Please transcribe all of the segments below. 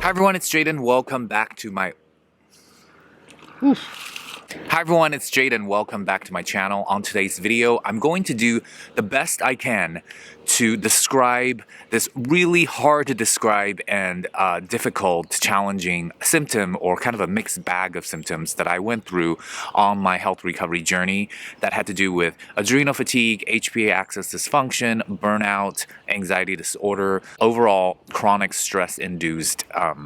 Hi everyone, it's Jaden. Welcome back to my channel. On today's video, I'm going to do the best I can to describe this really hard to describe and difficult, challenging symptom, or kind of a mixed bag of symptoms that I went through on my health recovery journey that had to do with adrenal fatigue, HPA axis dysfunction, burnout, anxiety disorder, overall chronic stress-induced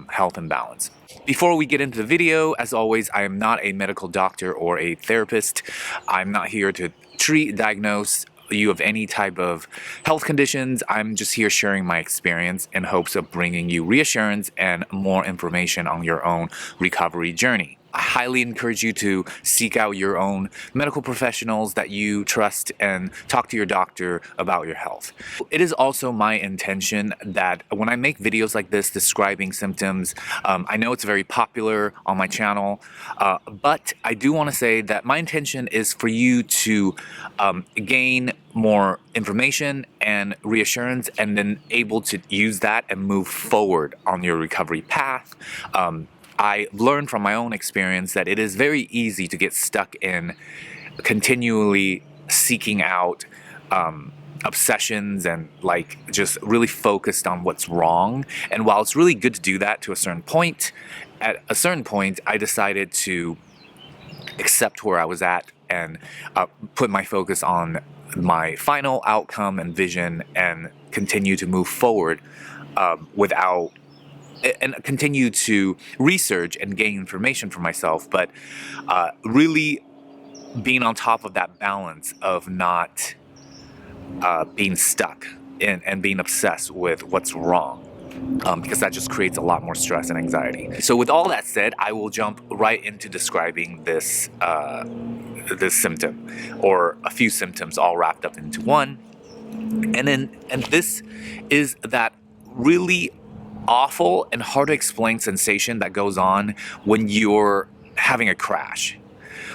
health imbalance. Before we get into the video, as always, I am not a medical doctor or a therapist. I'm not here to treat, diagnose you of any type of health conditions. I'm just here sharing my experience in hopes of bringing you reassurance and more information on your own recovery journey. I highly encourage you to seek out your own medical professionals that you trust and talk to your doctor about your health. It is also my intention that when I make videos like this describing symptoms, I know it's very popular on my channel, but I do want to say that my intention is for you to gain more information and reassurance, and then able to use that and move forward on your recovery path. I learned from my own experience that it is very easy to get stuck in continually seeking out obsessions and just really focused on what's wrong. And while it's really good to do that to a certain point, at a certain point I decided to accept where I was at and put my focus on my final outcome and vision and continue to move forward and continue to research and gain information for myself, but really being on top of that balance of not being stuck and being obsessed with what's wrong, because that just creates a lot more stress and anxiety. So with all that said, I will jump right into describing this symptom, or a few symptoms all wrapped up into one. And this is that really awful and hard to explain sensation that goes on when you're having a crash,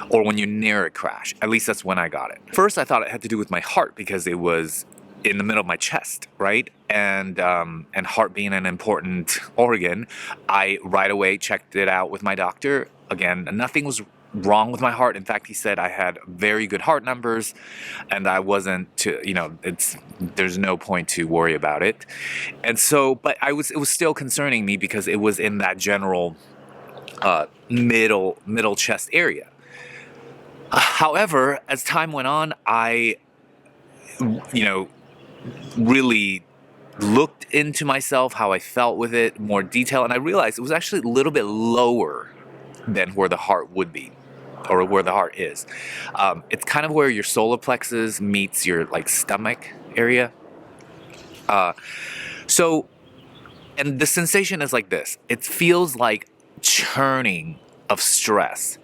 or when you're near a crash. At least that's when I got it. First, I thought it had to do with my heart because it was in the middle of my chest, right? And heart being an important organ, I right away checked it out with my doctor. Again, nothing was wrong with my heart. In fact, he said I had very good heart numbers, and I wasn't there's no point to worry about it. And so, but it was still concerning me because it was in that general middle chest area. However, as time went on, I really looked into myself, how I felt with it, more detail, and I realized it was actually a little bit lower than where the heart would be, or where the heart is. It's kind of where your solar plexus meets your stomach area. And the sensation is like this. It feels like churning of stress.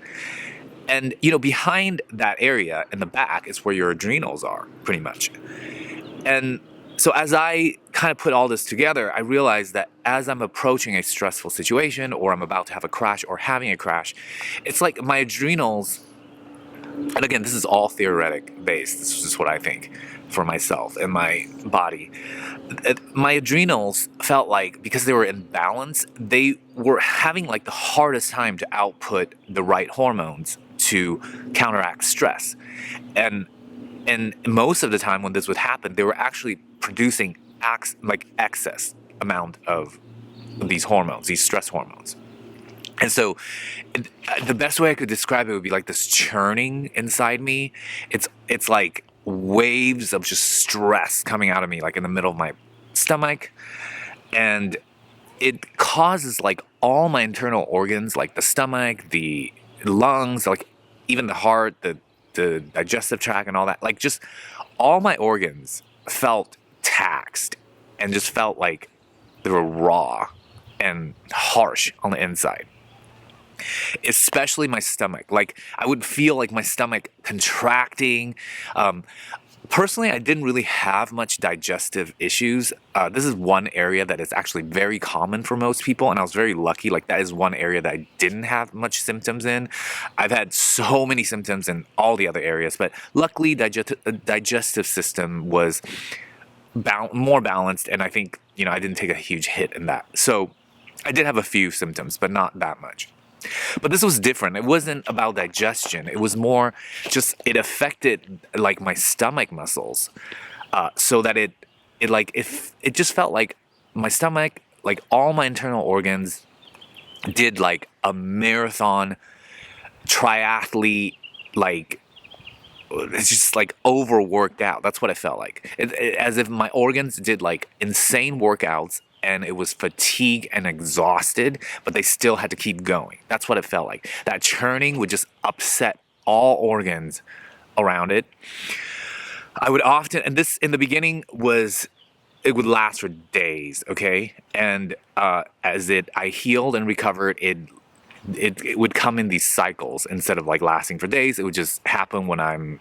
And behind that area in the back is where your adrenals are, pretty much. And so as I kind of put all this together, I realized that as I'm approaching a stressful situation, or I'm about to have a crash or having a crash, it's like my adrenals, and again, this is all theoretic based, this is just what I think for myself and my body. My adrenals felt like, because they were in balance, they were having the hardest time to output the right hormones to counteract stress. And most of the time when this would happen, they were actually producing excess amount of these hormones, these stress hormones. And so the best way I could describe it would be like this churning inside me. It's like waves of just stress coming out of me, in the middle of my stomach. And it causes all my internal organs, like the stomach, the lungs, even the heart, the digestive tract and all that, just all my organs felt taxed and just felt like they were raw and harsh on the inside. Especially my stomach. I would feel my stomach contracting. Personally, I didn't really have much digestive issues. This is one area that is actually very common for most people, and I was very lucky. That is one area that I didn't have much symptoms in. I've had so many symptoms in all the other areas, but luckily, digestive system was more balanced, and I think I didn't take a huge hit in that. So I did have a few symptoms, but not that much. But this was different. It wasn't about digestion. It was more just it affected like my stomach muscles, so that it like if it just felt like my stomach, like all my internal organs, did like a marathon triathlete, like it's just like overworked out. That's what it felt like. As if my organs did like insane workouts and it was fatigued and exhausted, but they still had to keep going. That's what it felt like. That churning would just upset all organs around it. I would often, and this in the beginning was, it would last for days, okay? And as I healed and recovered, it would come in these cycles instead of like lasting for days. It would just happen when I'm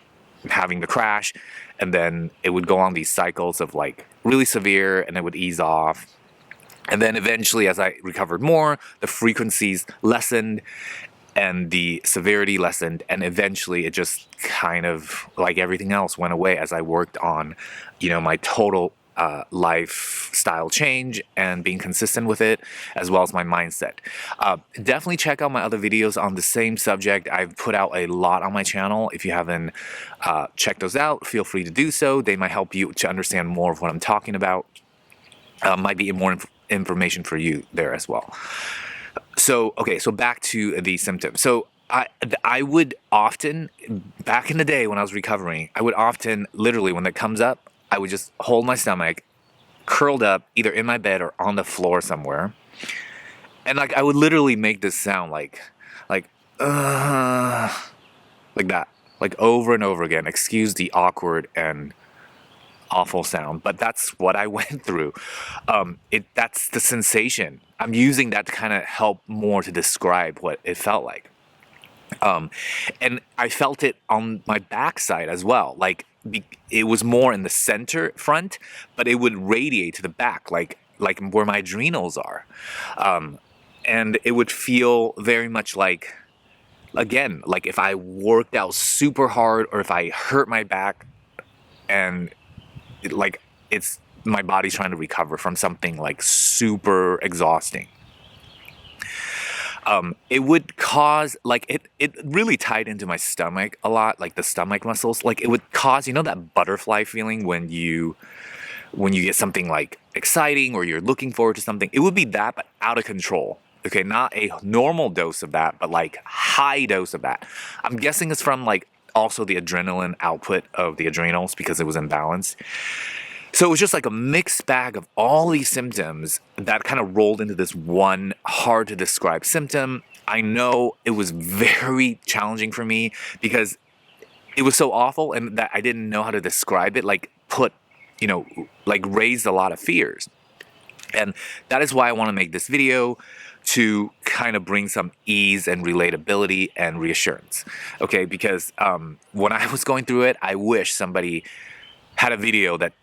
having the crash, and then it would go on these cycles of like really severe, and it would ease off. And then eventually, as I recovered more, the frequencies lessened and the severity lessened, and eventually it just kind of like everything else went away as I worked on, my total lifestyle change and being consistent with it, as well as my mindset. Definitely check out my other videos on the same subject. I've put out a lot on my channel. If you haven't checked those out, feel free to do so. They might help you to understand more of what I'm talking about. Might be more information for you there as well. So, okay, so back to the symptoms. So I would often, back in the day when I was recovering, I would often, literally, when that comes up, I would just hold my stomach, curled up, either in my bed or on the floor somewhere. And like, I would literally make this sound like that, like over and over again. Excuse the awkward and awful sound, but that's what I went through. That's the sensation. I'm using that to kind of help more to describe what it felt like. And I felt it on my backside as well. Like it was more in the center front, but it would radiate to the back, like where my adrenals are. And it would feel very much like, again, like if I worked out super hard or if I hurt my back, and it's my body's trying to recover from something like super exhausting. It would cause, like, it really tied into my stomach a lot, like the stomach muscles. Like it would cause, that butterfly feeling when you get something like exciting or you're looking forward to something. It would be that, but out of control. Okay, not a normal dose of that, but like high dose of that. I'm guessing it's from like also the adrenaline output of the adrenals because it was imbalanced. So it was just like a mixed bag of all these symptoms that kind of rolled into this one hard to describe symptom. I know it was very challenging for me because it was so awful and that I didn't know how to describe it, like raised a lot of fears. And that is why I want to make this video, to kind of bring some ease and relatability and reassurance. Okay, because when I was going through it, I wish somebody had a video that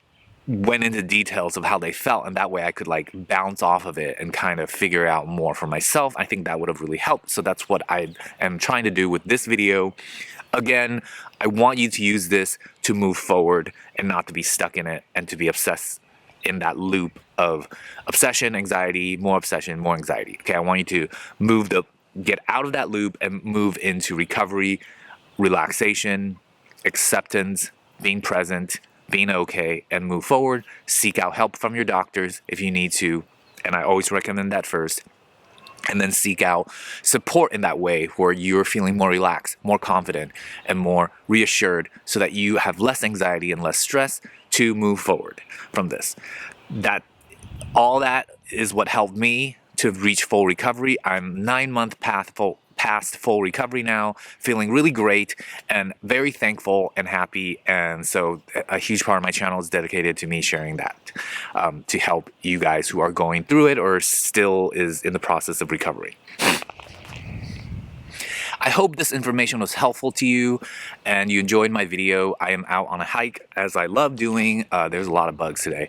went into details of how they felt, and that way I could like bounce off of it and kind of figure out more for myself. I think that would have really helped. So that's what I am trying to do with this video. Again, I want you to use this to move forward and not to be stuck in it and to be obsessed in that loop of obsession, anxiety, more obsession, more anxiety. Okay, I want you to get out of that loop and move into recovery, relaxation, acceptance, being present, being okay, and move forward. Seek out help from your doctors if you need to, and I always recommend that first. And then seek out support in that way where you're feeling more relaxed, more confident, and more reassured so that you have less anxiety and less stress to move forward from this. All that is what helped me to reach full recovery. I'm 9 months past full recovery now, feeling really great and very thankful and happy. And so a huge part of my channel is dedicated to me sharing that to help you guys who are going through it or still is in the process of recovery. I hope this information was helpful to you and you enjoyed my video. I am out on a hike, as I love doing. There's a lot of bugs today.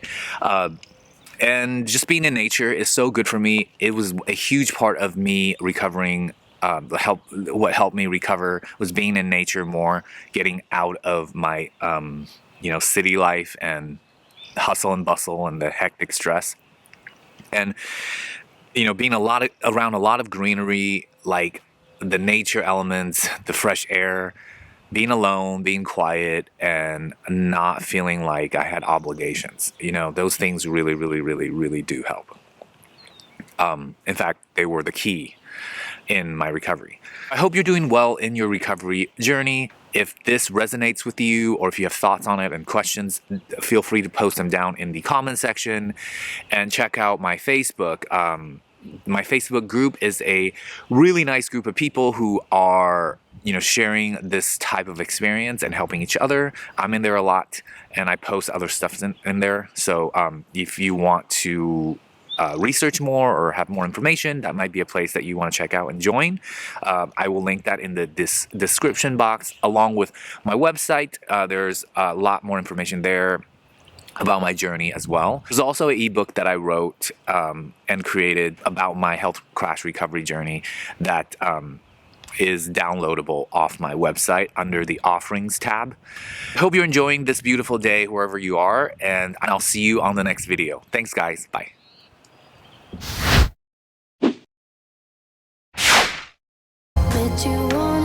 And just being in nature is so good for me. It was a huge part of me recovering. What helped me recover was being in nature more, getting out of my city life and hustle and bustle and the hectic stress. And being around a lot of greenery, like the nature elements, the fresh air, being alone, being quiet, and not feeling like I had obligations. Those things really, really, really, really do help. In fact, they were the key in my recovery. I hope you're doing well in your recovery journey. If this resonates with you, or if you have thoughts on it and questions, feel free to post them down in the comment section, and check out my Facebook. My Facebook group is a really nice group of people who are sharing this type of experience and helping each other. I'm in there a lot, and I post other stuff in there. So if you want to research more or have more information, that might be a place that you want to check out and join. I will link that in the description box, along with my website. There's a lot more information there about my journey as well. There's also an ebook that I wrote and created about my health crash recovery journey that is downloadable off my website under the offerings tab. I hope you're enjoying this beautiful day wherever you are, and I'll see you on the next video. Thanks, guys. Bye. Bet you want